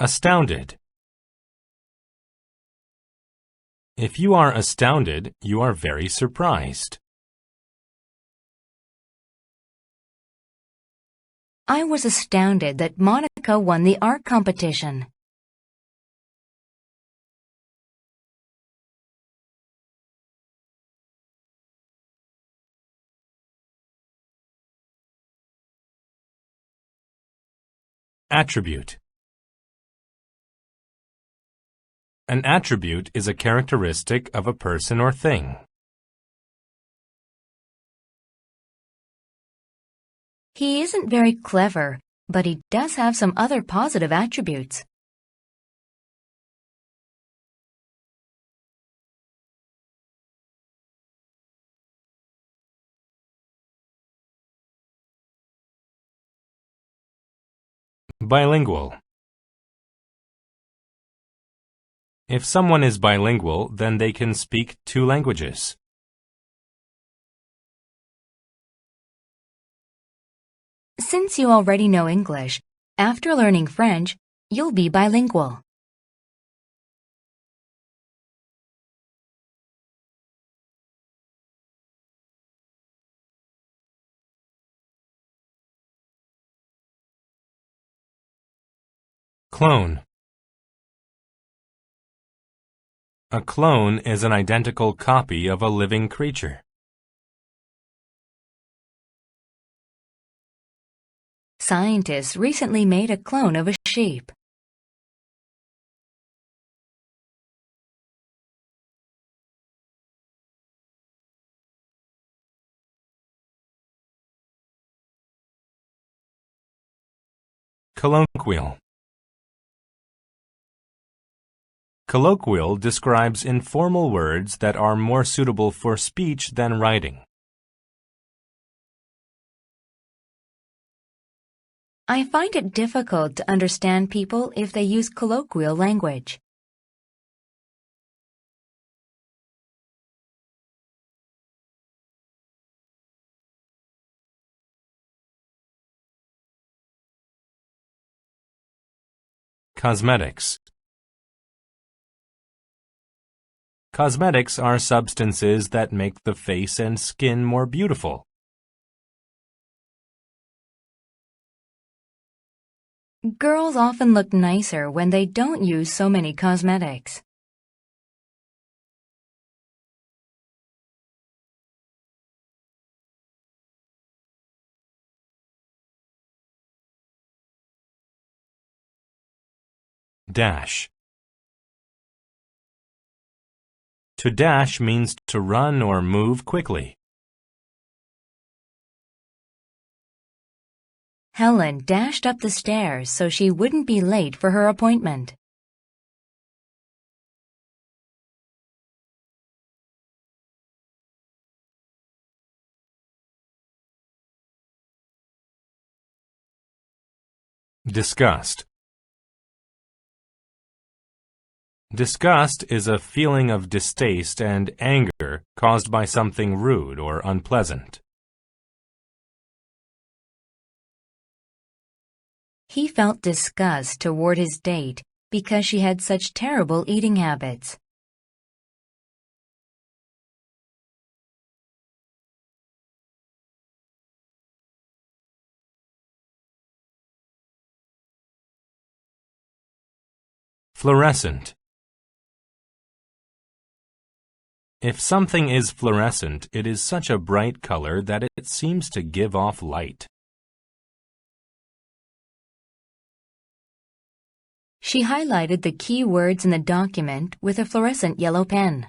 Astounded. If you are astounded, you are very surprised. I was astounded that Monica won the art competition. Attribute. An attribute is a characteristic of a person or thing. He isn't very clever, but he does have some other positive attributes. Bilingual. If someone is bilingual, then they can speak 2 languages. Since you already know English, after learning French, you'll be bilingual. Clone. A clone is an identical copy of a living creature. Scientists recently made a clone of a sheep. Colloquial. Colloquial describes informal words that are more suitable for speech than writing. I find it difficult to understand people if they use colloquial language. Cosmetics. Cosmetics are substances that make the face and skin more beautiful. Girls often look nicer when they don't use so many cosmetics. Dash. To dash means to run or move quickly. Helen dashed up the stairs so she wouldn't be late for her appointment. Disgust. Disgust is a feeling of distaste and anger caused by something rude or unpleasant. He felt disgust toward his date because she had such terrible eating habits. Fluorescent. If something is fluorescent, it is such a bright color that it seems to give off light. She highlighted the key words in the document with a fluorescent yellow pen.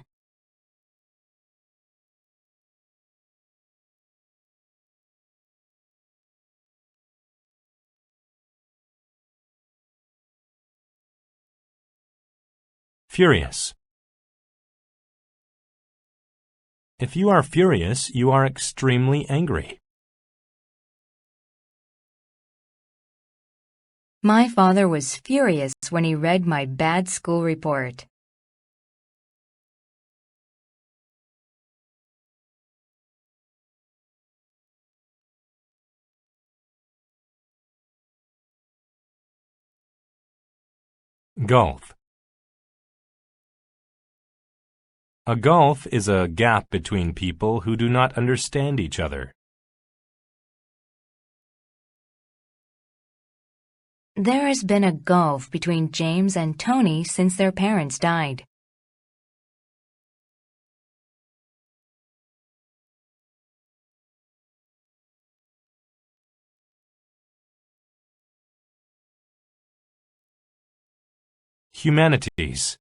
Furious. If you are furious, you are extremely angry. My father was furious when he read my bad school report. Gulf. A gulf is a gap between people who do not understand each other. There has been a gulf between James and Tony since their parents died. Humanities.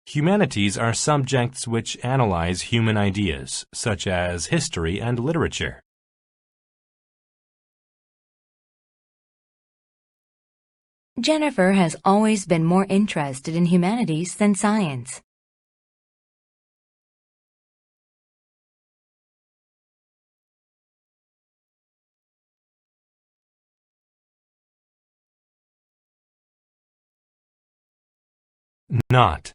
Humanities are subjects which analyze human ideas, such as history and literature. Jennifer has always been more interested in humanities than science. Knot.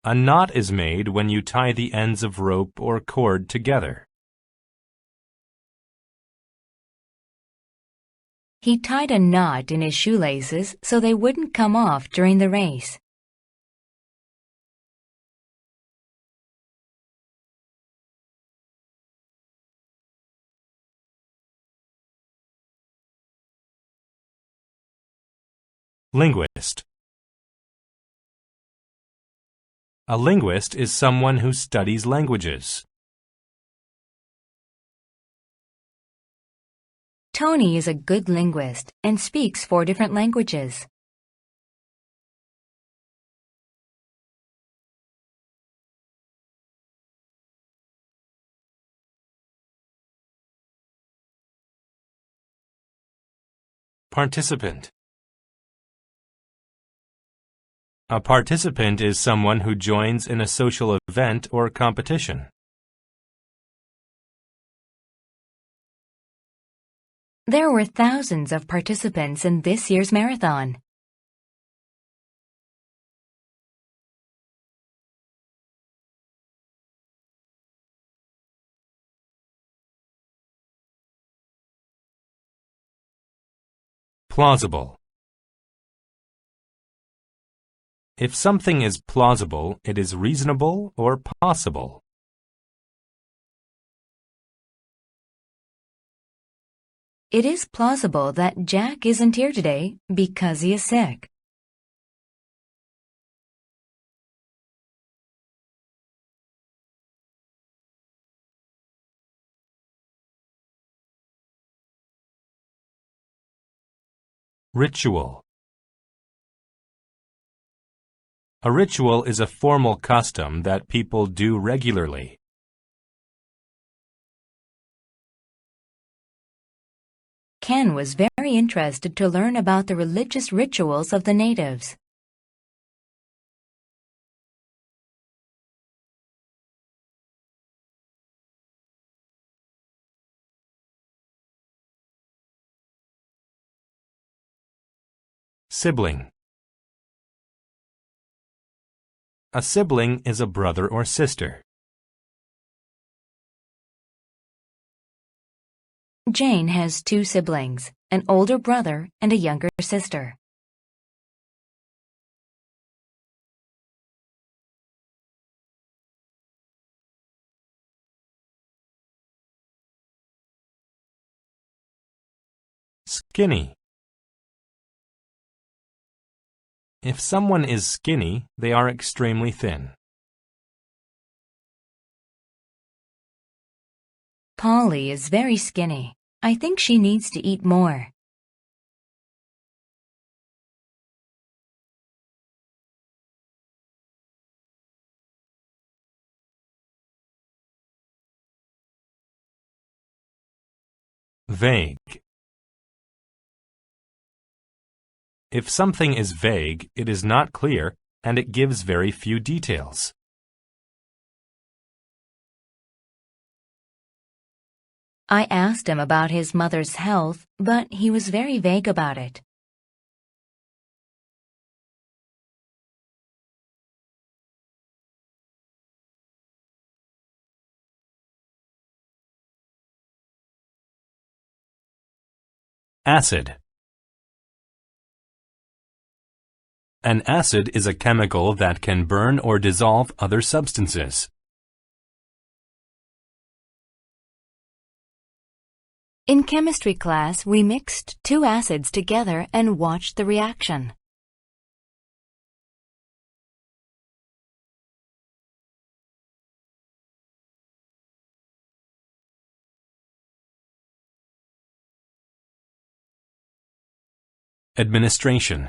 A knot is made when you tie the ends of rope or cord together. He tied a knot in his shoelaces so they wouldn't come off during the race. Linguist. A linguist is someone who studies languages. Tony is a good linguist and speaks 4 different languages. Participant. A participant is someone who joins in a social event or competition. There were thousands of participants in this year's marathon. Plausible. If something is plausible, it is reasonable or possible. It is plausible that Jack isn't here today because he is sick. Ritual. A ritual is a formal custom that people do regularly. Ken was very interested to learn about the religious rituals of the natives. Sibling. A sibling is a brother or sister. Jane has 2 siblings, an older brother and a younger sister. Skinny. If someone is skinny, they are extremely thin. Polly is very skinny. I think she needs to eat more. Vague. If something is vague, it is not clear, and it gives very few details. I asked him about his mother's health, but he was very vague about it. Acid. An acid is a chemical that can burn or dissolve other substances. In chemistry class, we mixed two acids together and watched the reaction. Administration.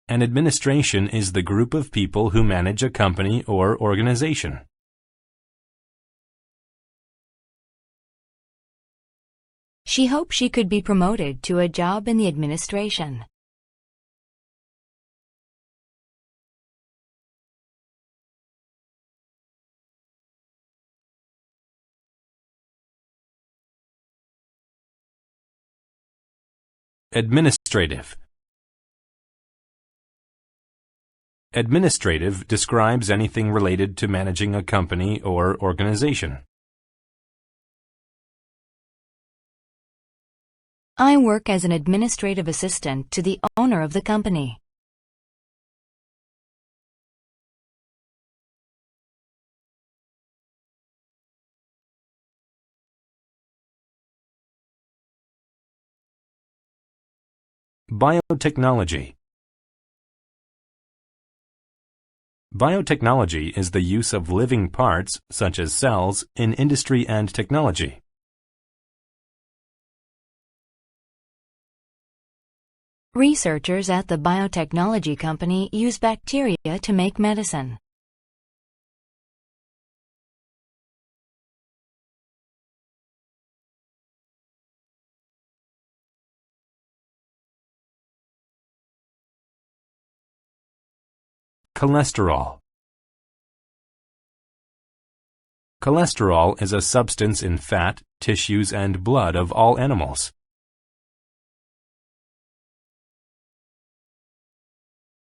An administration is the group of people who manage a company or organization. She hoped she could be promoted to a job in the administration. Administrative. Administrative describes anything related to managing a company or organization. I work as an administrative assistant to the owner of the company. Biotechnology. Biotechnology is the use of living parts, such as cells, in industry and technology. Researchers at the biotechnology company use bacteria to make medicine. Cholesterol. Cholesterol is a substance in fat, tissues, and blood of all animals.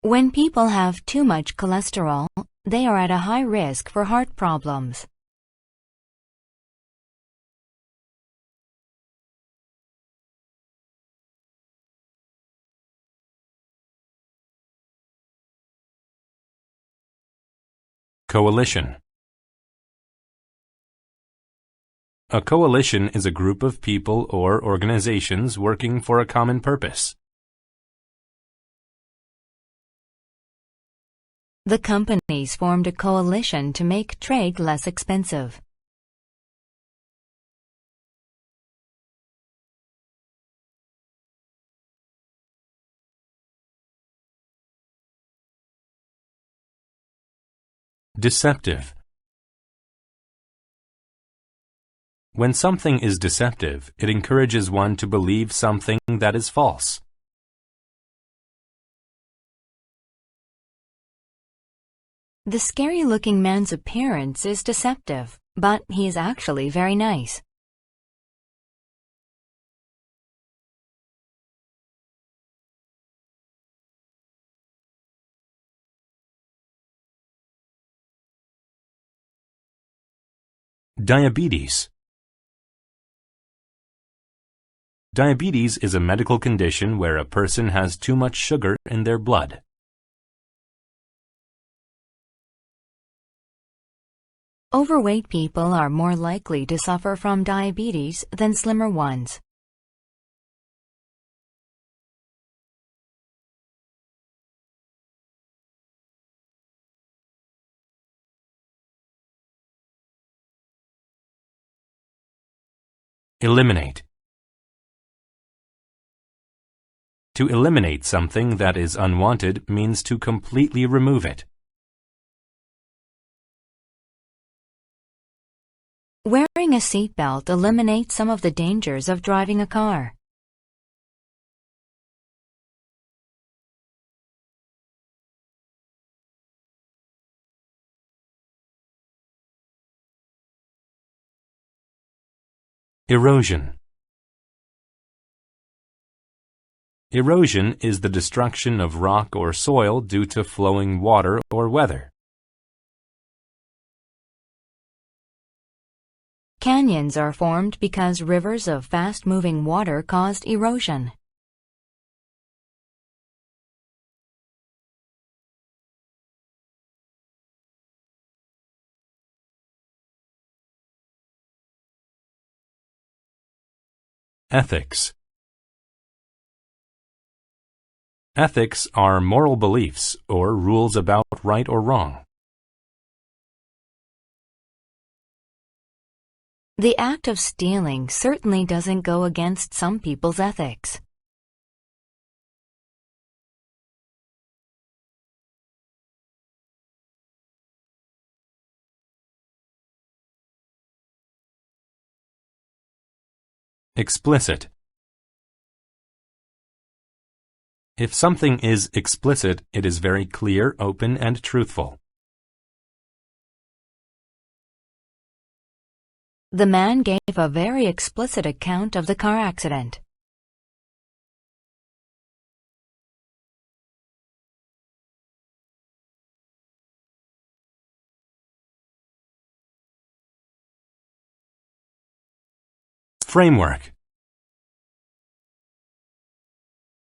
When people have too much cholesterol, they are at a high risk for heart problems. Coalition. A coalition is a group of people or organizations working for a common purpose. The companies formed a coalition to make trade less expensive. Deceptive. When something is deceptive, it encourages one to believe something that is false. The scary-looking man's appearance is deceptive, but he is actually very nice. Diabetes. Diabetes is a medical condition where a person has too much sugar in their blood. Overweight people are more likely to suffer from diabetes than slimmer ones. Eliminate. To eliminate something that is unwanted means to completely remove it. Wearing a seatbelt eliminates some of the dangers of driving a car. Erosion. Erosion is the destruction of rock or soil due to flowing water or weather. Canyons are formed because rivers of fast-moving water caused erosion. Ethics. Ethics are moral beliefs or rules about right or wrong. The act of stealing certainly doesn't go against some people's ethics. Explicit. If something is explicit, it is very clear, open, and truthful. The man gave a very explicit account of the car accident. Framework.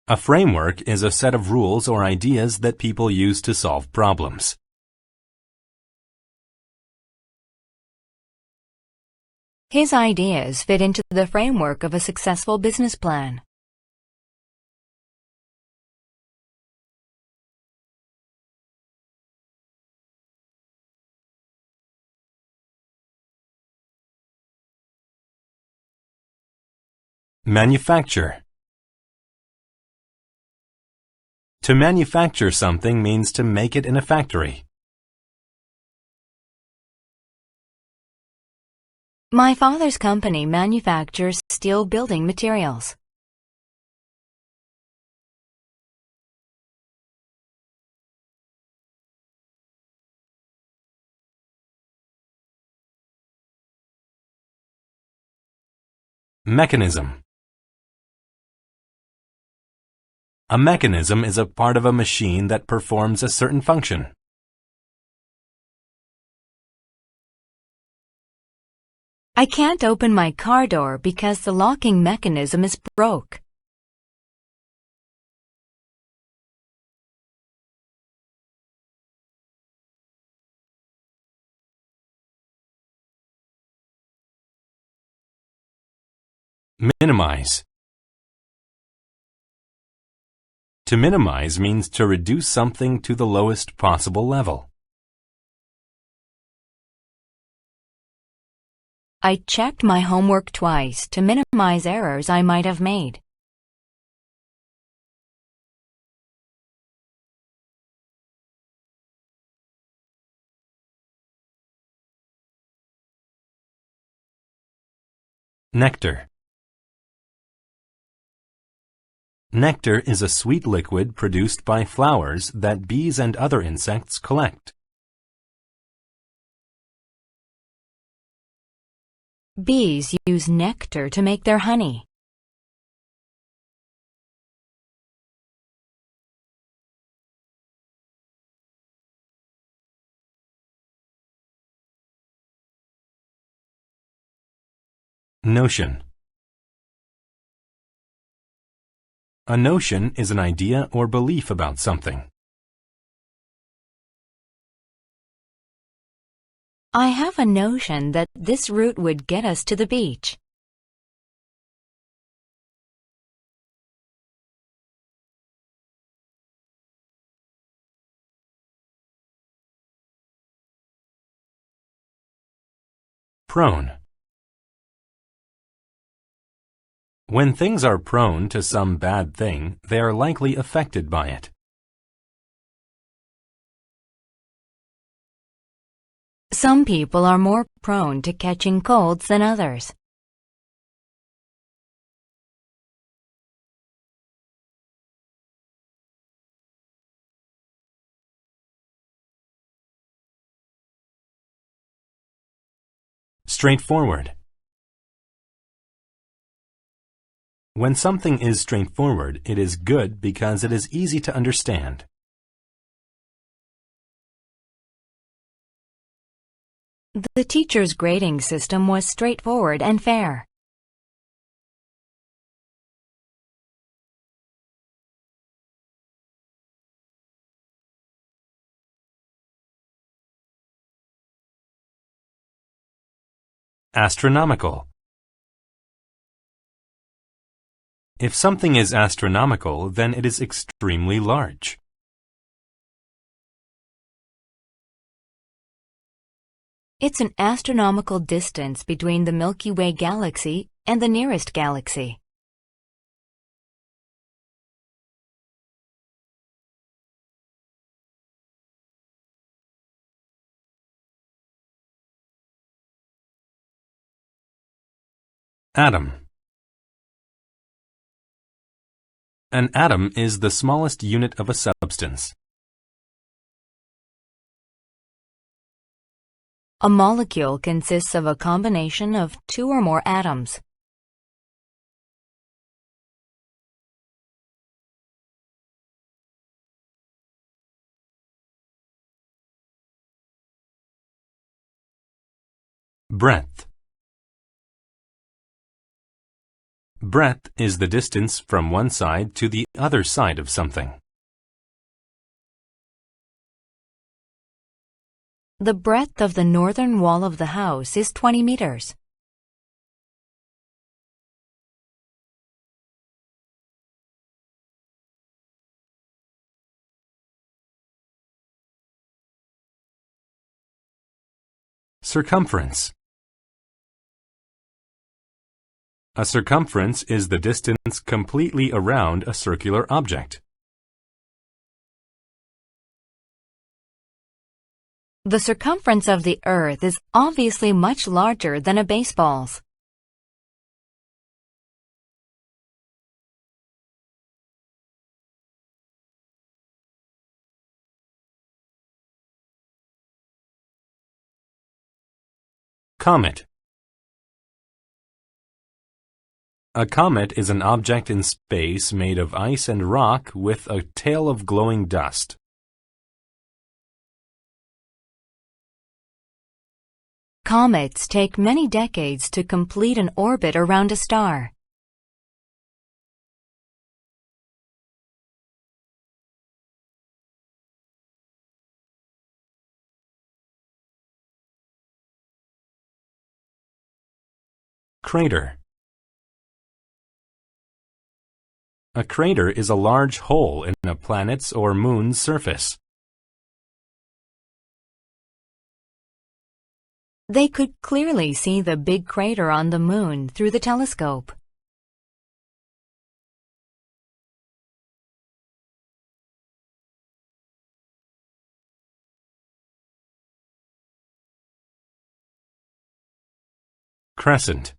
A framework is a set of rules or ideas that people use to solve problems. His ideas fit into the framework of a successful business plan. Manufacture. To manufacture something means to make it in a factory. My father's company manufactures steel building materials. Mechanism. A mechanism is a part of a machine that performs a certain function. I can't open my car door because the locking mechanism is broke. Minimize. To minimize means to reduce something to the lowest possible level. I checked my homework twice to minimize errors I might have made. Nectar. Nectar is a sweet liquid produced by flowers that bees and other insects collect. Bees use nectar to make their honey. Notion. A notion is an idea or belief about something. I have a notion that this route would get us to the beach. Prone. When things are prone to some bad thing, they are likely affected by it. Some people are more prone to catching colds than others. Straightforward. When something is straightforward, it is good because it is easy to understand. The teacher's grading system was straightforward and fair. Astronomical. If something is astronomical, then it is extremely large. It's an astronomical distance between the Milky Way galaxy and the nearest galaxy. Atom. An atom is the smallest unit of a substance. A molecule consists of a combination of two or more atoms. Breadth. Breadth is the distance from one side to the other side of something. The breadth of the northern wall of the house is 20 meters. Circumference. A circumference is the distance completely around a circular object. The circumference of the Earth is obviously much larger than a baseball's. Comet. A comet is an object in space made of ice and rock with a tail of glowing dust. Comets take many decades to complete an orbit around a star. Crater. A crater is a large hole in a planet's or moon's surface. They could clearly see the big crater on the moon through the telescope. Crescent.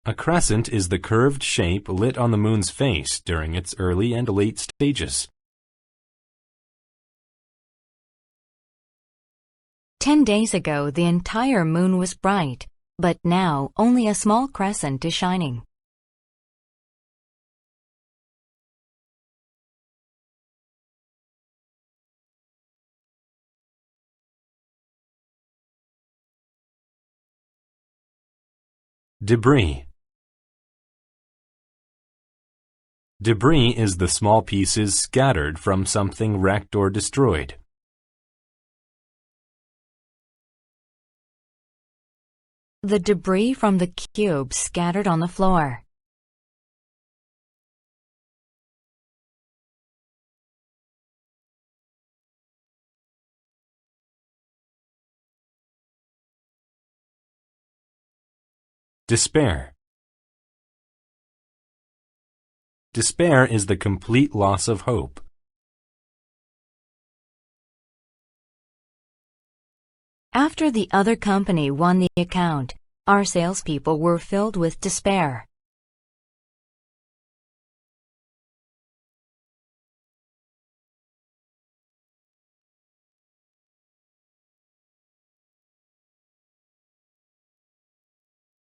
A crescent is the curved shape lit on the moon's face during its early and late stages. 10 days ago, the entire moon was bright, but now only a small crescent is shining. Debris. Debris is the small pieces scattered from something wrecked or destroyed. The debris from the cube scattered on the floor. Despair. Despair is the complete loss of hope. After the other company won the account, our salespeople were filled with despair.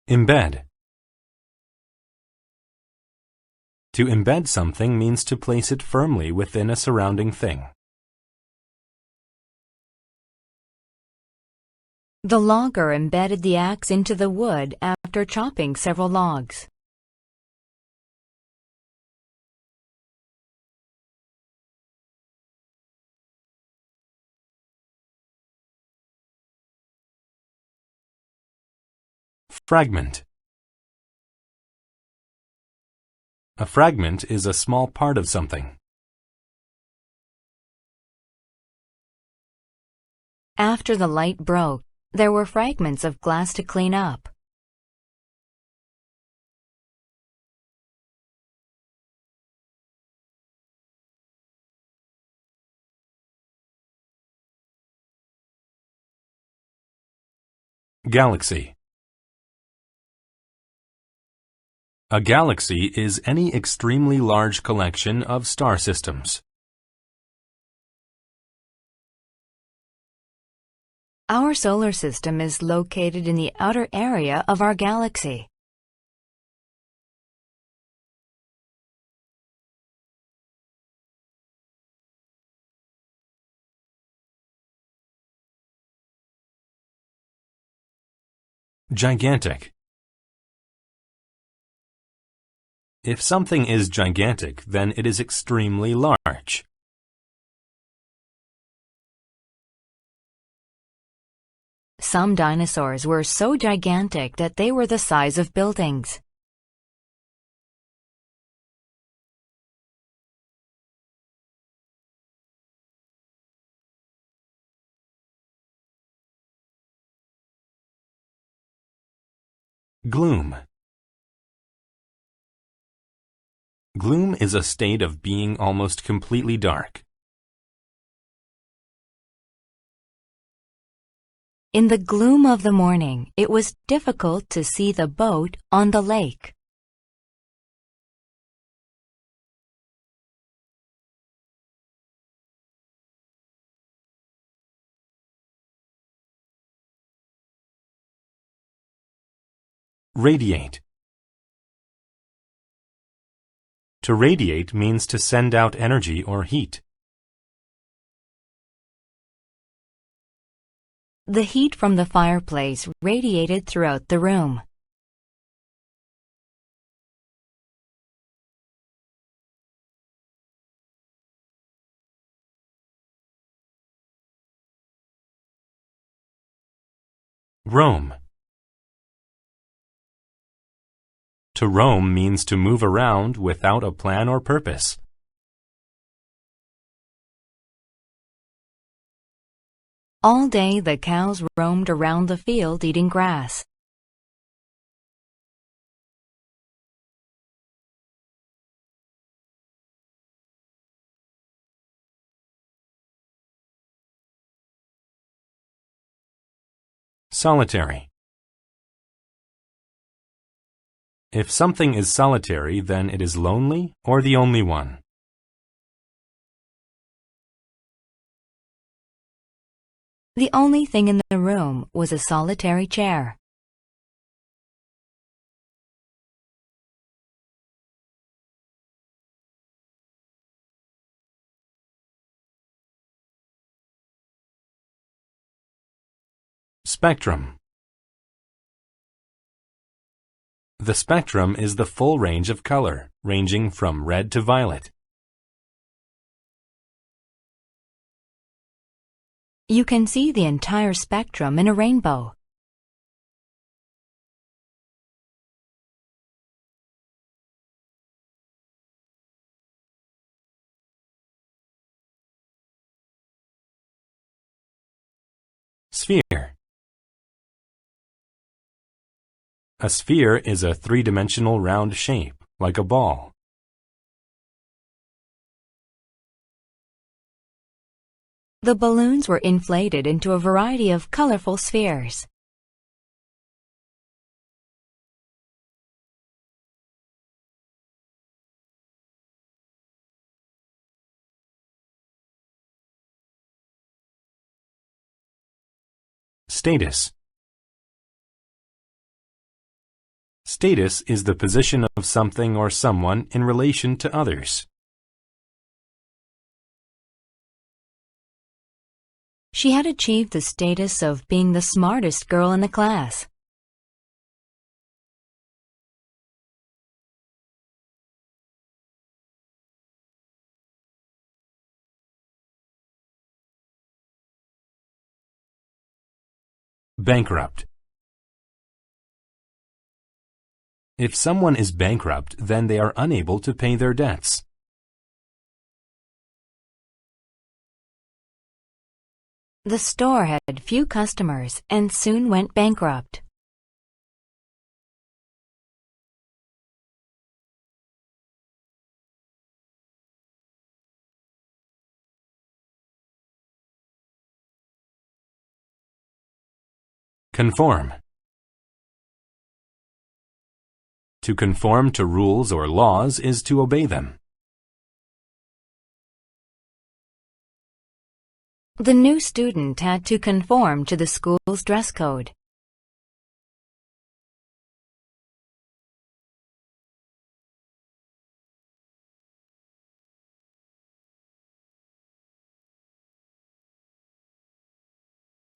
Embed. To embed something means to place it firmly within a surrounding thing. The logger embedded the axe into the wood after chopping several logs. Fragment. A fragment is a small part of something. After the light broke, there were fragments of glass to clean up. Galaxy. A galaxy is any extremely large collection of star systems. Our solar system is located in the outer area of our galaxy. Gigantic. If something is gigantic, then it is extremely large. Some dinosaurs were so gigantic that they were the size of buildings. Gloom. Gloom is a state of being almost completely dark. In the gloom of the morning, it was difficult to see the boat on the lake. Radiate. To radiate means to send out energy or heat. The heat from the fireplace radiated throughout the room. Roam. To roam means to move around without a plan or purpose. All day the cows roamed around the field eating grass. Solitary. If something is solitary, then it is lonely or the only one. The only thing in the room was a solitary chair. Spectrum. The spectrum is the full range of color, ranging from red to violet. You can see the entire spectrum in a rainbow. Sphere. A sphere is a three-dimensional round shape, like a ball. The balloons were inflated into a variety of colorful spheres. Status. Status is the position of something or someone in relation to others. She had achieved the status of being the smartest girl in the class. Bankrupt. If someone is bankrupt, then they are unable to pay their debts. The store had few customers and soon went bankrupt. Conform. To conform to rules or laws is to obey them. The new student had to conform to the school's dress code.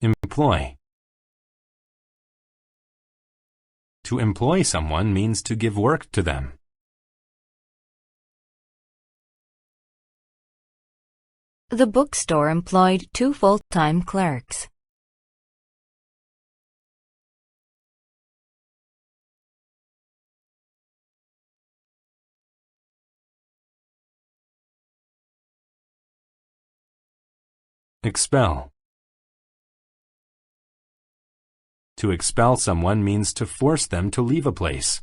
Employ. To employ someone means to give work to them. The bookstore employed 2 full-time clerks. Expel. To expel someone means to force them to leave a place.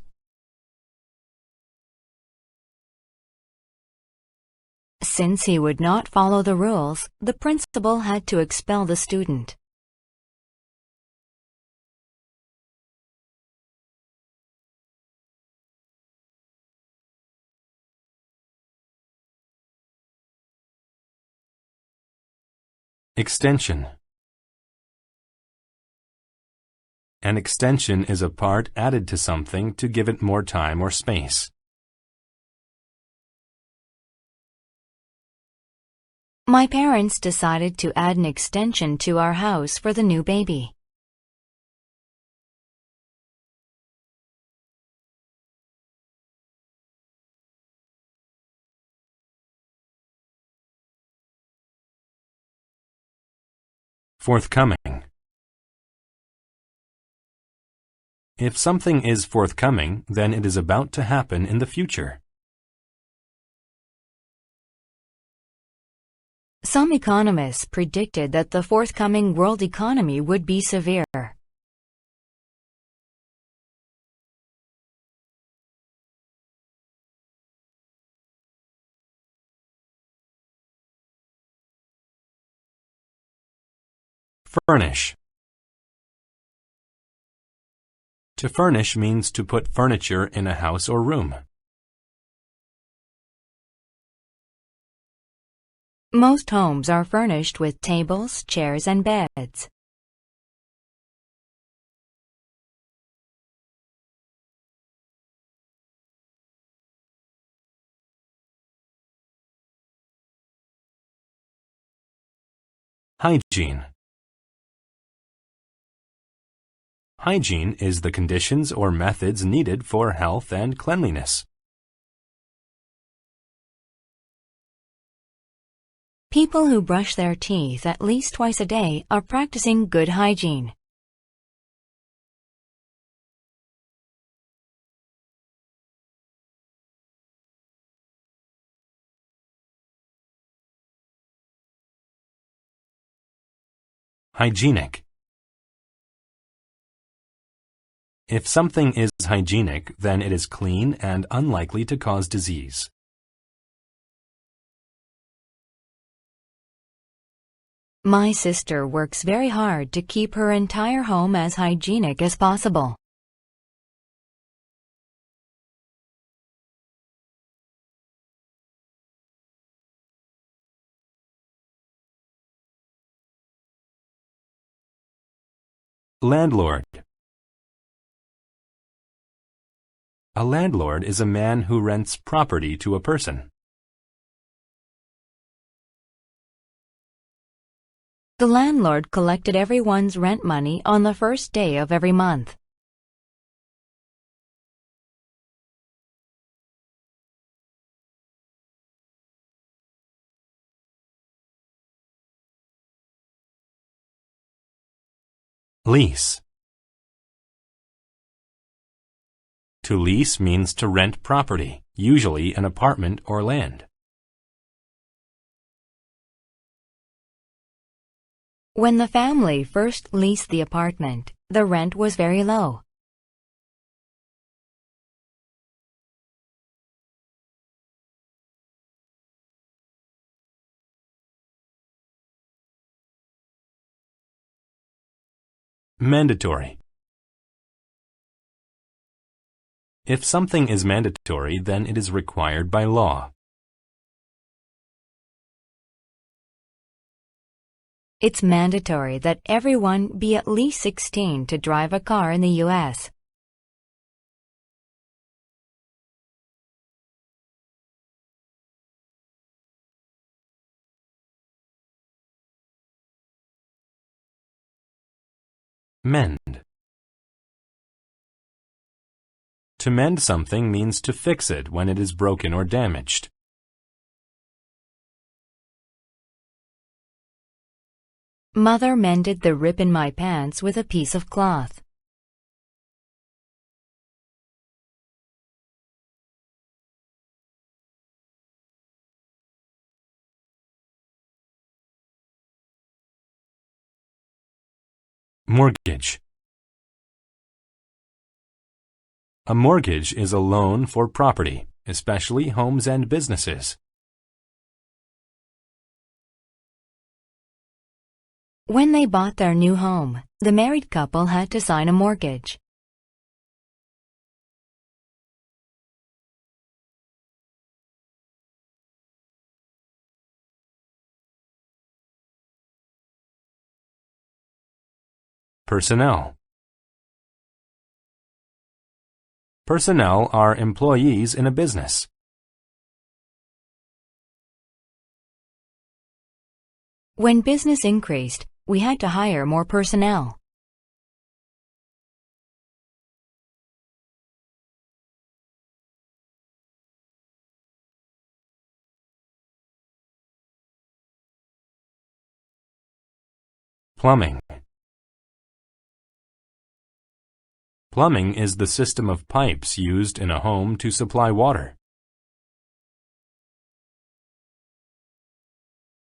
Since he would not follow the rules, the principal had to expel the student. Extension. An extension is a part added to something to give it more time or space. My parents decided to add an extension to our house for the new baby. Forthcoming. If something is forthcoming, then it is about to happen in the future. Some economists predicted that the forthcoming world economy would be severe. Furnish. To furnish means to put furniture in a house or room. Most homes are furnished with tables, chairs, and beds. Hygiene. Hygiene is the conditions or methods needed for health and cleanliness. People who brush their teeth at least twice a day are practicing good hygiene. Hygienic. If something is hygienic, then it is clean and unlikely to cause disease. My sister works very hard to keep her entire home as hygienic as possible. Landlord. A landlord is a man who rents property to a person. The landlord collected everyone's rent money on the first day of every month. Lease. To lease means to rent property, usually an apartment or land. When the family first leased the apartment, the rent was very low. Mandatory. If something is mandatory, then it is required by law. It's mandatory that everyone be at least 16 to drive a car in the U.S. Mend. To mend something means to fix it when it is broken or damaged. Mother mended the rip in my pants with a piece of cloth. Mortgage. A mortgage is a loan for property, especially homes and businesses. When they bought their new home, the married couple had to sign a mortgage. Personnel. Personnel are employees in a business. When business increased, we had to hire more personnel. Plumbing. Plumbing is the system of pipes used in a home to supply water.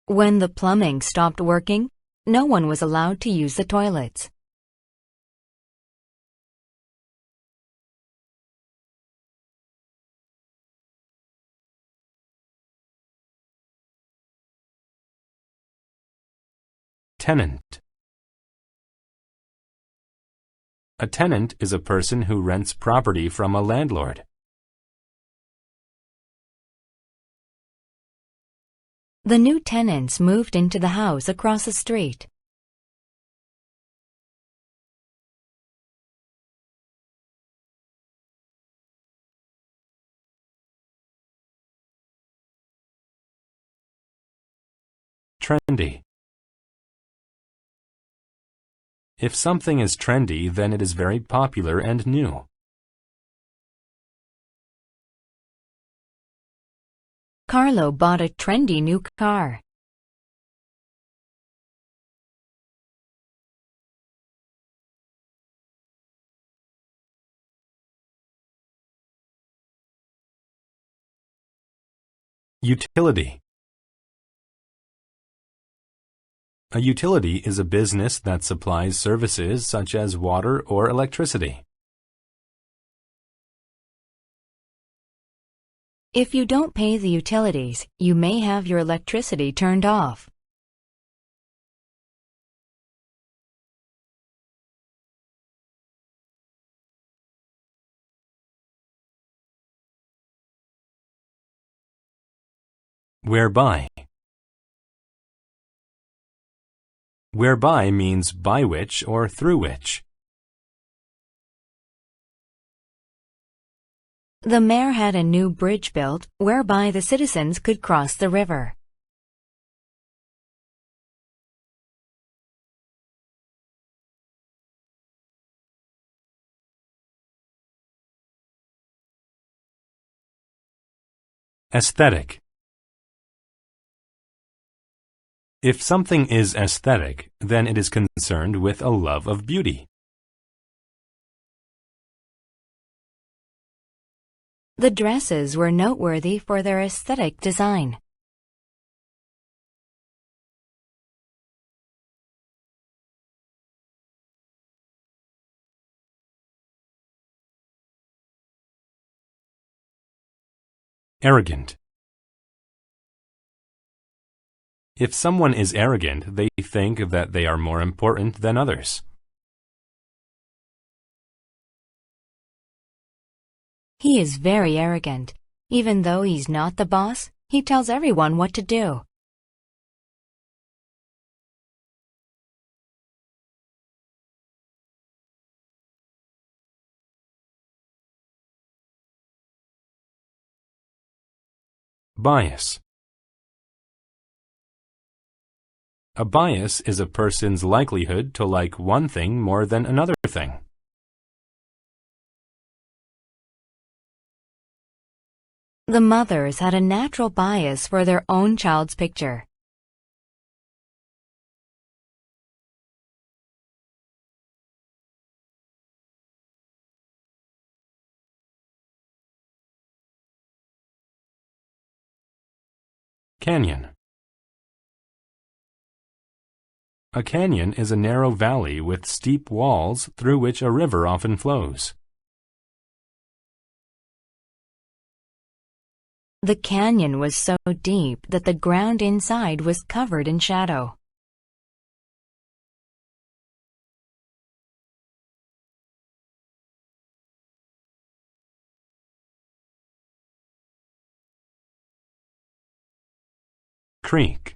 When the plumbing stopped working, no one was allowed to use the toilets. Tenant. A tenant is a person who rents property from a landlord. The new tenants moved into the house across the street. Trendy. If something is trendy, then it is very popular and new. Carlo bought a trendy new car. Utility. A utility is a business that supplies services such as water or electricity. If you don't pay the utilities, you may have your electricity turned off. Whereby. Whereby means by which or through which. The mayor had a new bridge built whereby the citizens could cross the river. Aesthetic. If something is aesthetic, then it is concerned with a love of beauty. The dresses were noteworthy for their aesthetic design. Arrogant. If someone is arrogant, they think that they are more important than others. He is very arrogant. Even though he's not the boss, he tells everyone what to do. Bias. A bias is a person's likelihood to like one thing more than another thing. The mothers had a natural bias for their own child's picture. Canyon. A canyon is a narrow valley with steep walls through which a river often flows. The canyon was so deep that the ground inside was covered in shadow. Creek.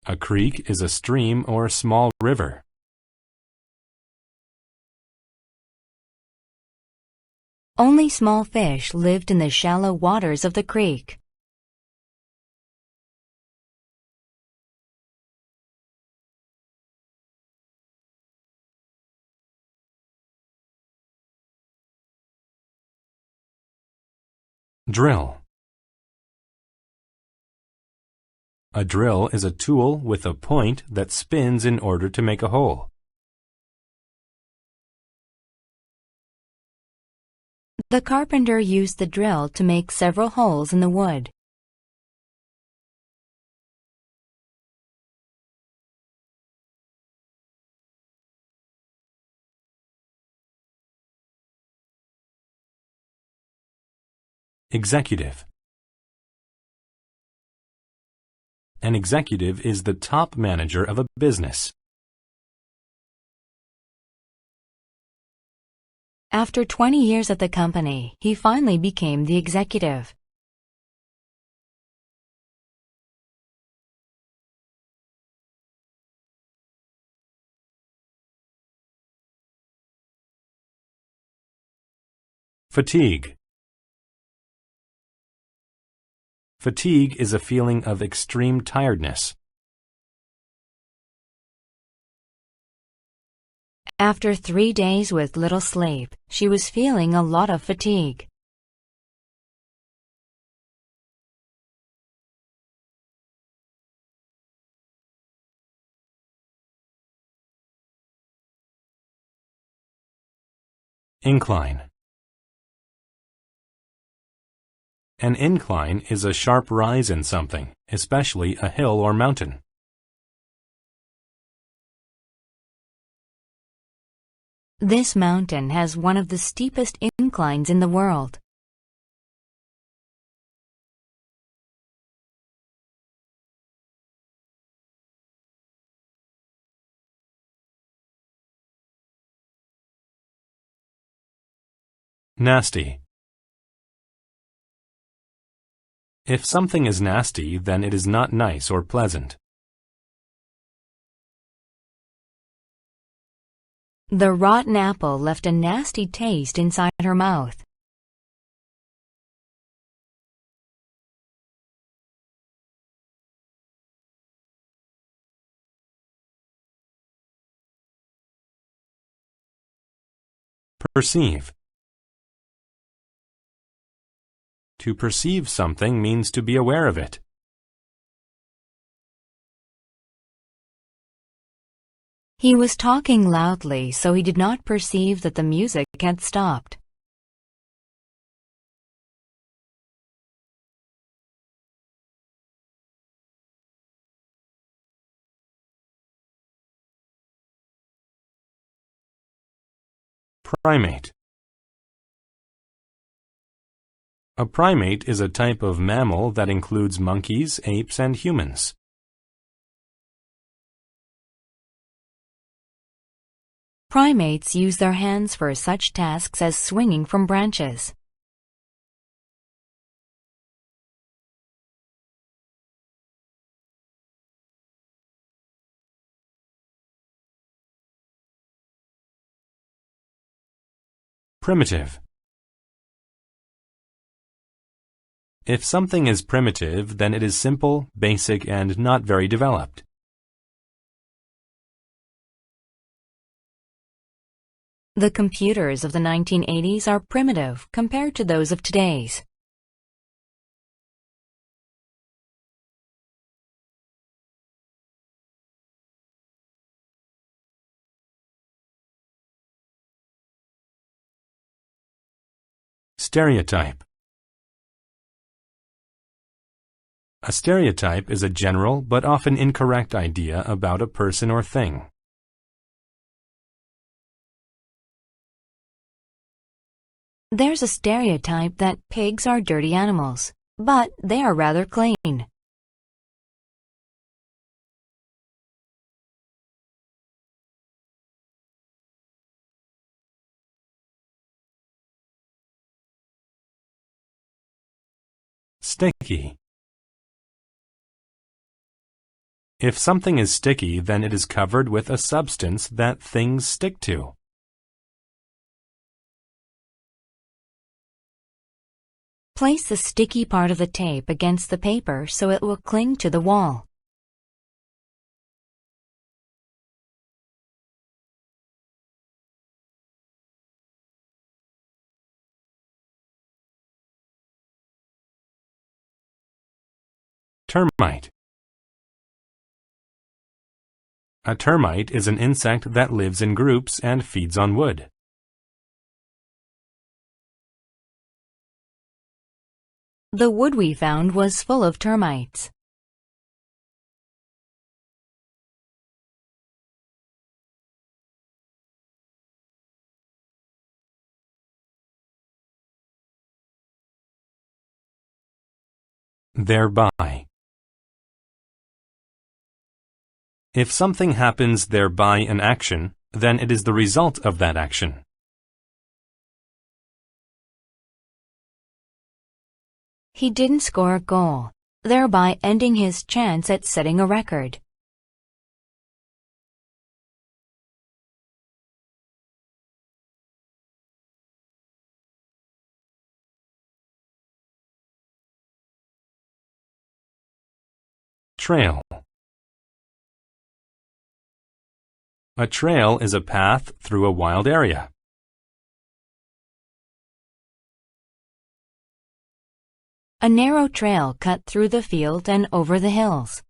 A creek is a stream or small river. Only small fish lived in the shallow waters of the creek. Drill. A drill is a tool with a point that spins in order to make a hole. The carpenter used the drill to make several holes in the wood. Executive. An executive is the top manager of a business. After 20 years at the company, he finally became the executive. Fatigue. Fatigue is a feeling of extreme tiredness. After 3 days with little sleep, she was feeling a lot of fatigue. Incline. An incline is a sharp rise in something, especially a hill or mountain. This mountain has one of the steepest inclines in the world. Nasty. If something is nasty, then it is not nice or pleasant. The rotten apple left a nasty taste inside her mouth. Perceive. To perceive something means to be aware of it. He was talking loudly, so he did not perceive that the music had stopped. Primate. A primate is a type of mammal that includes monkeys, apes, and humans. Primates use their hands for such tasks as swinging from branches. Primitive. If something is primitive, then it is simple, basic, and not very developed. The computers of the 1980s are primitive compared to those of today's. Stereotype. A stereotype is a general but often incorrect idea about a person or thing. There's a stereotype that pigs are dirty animals, but they are rather clean. Sticky. If something is sticky, then it is covered with a substance that things stick to. Place the sticky part of the tape against the paper so it will cling to the wall. Termite. A termite is an insect that lives in groups and feeds on wood. The wood we found was full of termites. Thereby. If something happens thereby an action, then it is the result of that action. He didn't score a goal, thereby ending his chance at setting a record. Trail. A trail is a path through a wild area. A narrow trail cut through the field and over the hills.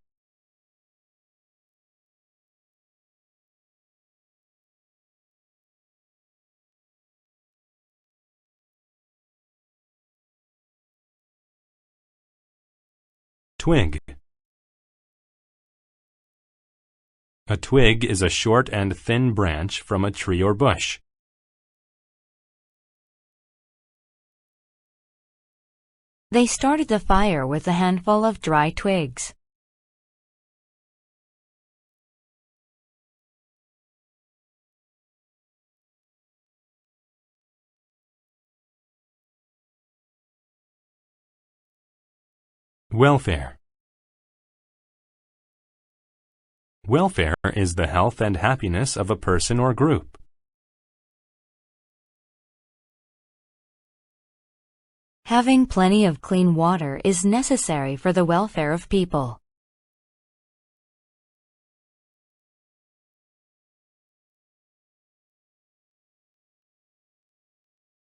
Twig. A twig is a short and thin branch from a tree or bush. They started the fire with a handful of dry twigs. Welfare. Welfare is the health and happiness of a person or group. Having plenty of clean water is necessary for the welfare of people.